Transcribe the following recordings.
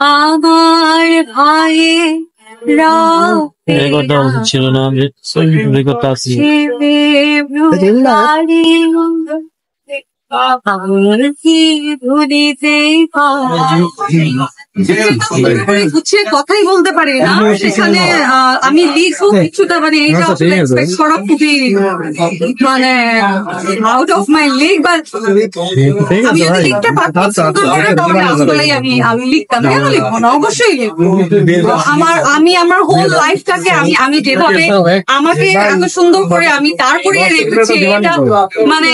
আমার ভাইয়েরা রেকর্ডটা উচিত ছিল না, রেকর্ডটা আছে। গুছিয়ে কথাই বলতে পারি না, সেখানে আমি লিখবো কিছুটা, মানে এটা এক্সপেক্ট করা খুবই মানে out of my league, but আমি যদি লিখতে পারতাম তাহলে আসলেই আমি লিখতাম। কেন লিখবো না, অবশ্যই লিখবো। আমার হোল লাইফটাকে আমি যেভাবে আমাকে এত সুন্দর করে আমি তারপরে রেখেছি, এটা মানে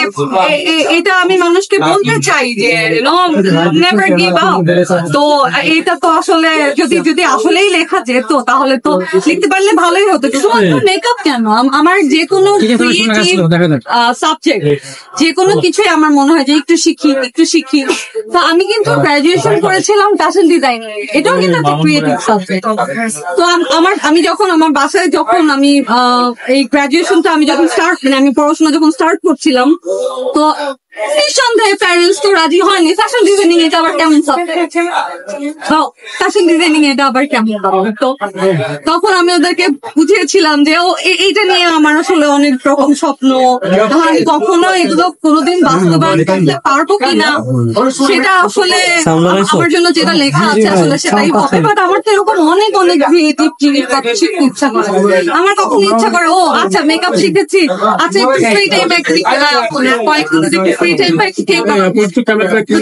এটা আমি মানুষকে বলতে চাই যে নেভার গিভ আপ। তো এটা তো আসলে যদি আসলেই লেখা যেত তাহলে তো লিখতে পারলে ভালোই হতো। শুধুমাত্র মেকআপ কেন, আমার যে কোনো সাবজেক্ট, যে কোনো কিছুই আমার মনে হয় যে একটু শিখি। তো আমি কিন্তু গ্রাজুয়েশন করেছিলাম ফ্যাশন ডিজাইনিং, এটাও কিন্তু একটা ক্রিয়েটিভ সাবজেক্ট। তো আমি যখন আমার বাসায় যখন আমি এই গ্রাজুয়েশনটা আমি যখন আমি পড়াশোনা যখন স্টার্ট করছিলাম, তো নিঃসন্দেহে প্যারেন্টস তো রাজি হয়নি। ফ্যাশন ডিজাইনিং এটা আবার কেমন সাবজেক্ট, ফ্যাশন ডিজাইনিং এটা আবার কেমন। তো তখন আমি ওদেরকে বুঝিয়েছিলাম যে এইটা নিয়ে আমার আসলে অনেক রকম স্বপ্ন, আমি কখনো এগুলো কোনোদিন বাস্তবায়ন করতে পারবো কিনা সেটা আসলে আমার জন্য যেটা লেখা আছে আসলে সেটাই হবে। বাট আমার তো এরকম অনেক ক্রিয়েটিভ জিনিস শিখতে ইচ্ছা করে। আমার কখনো ইচ্ছা করে আচ্ছা মেকআপ শিখেছি, আচ্ছা একটু ফ্রি টাইমে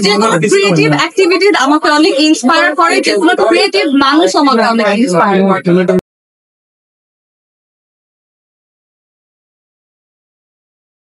যে কোনো ক্রিয়েটিভ অ্যাক্টিভিটি আমাকে অনেক ইন্সপায়ার করে, যে কোনো ক্রিয়েটিভ মানুষ আমাকে অনেক ইন্সপায়ার করে।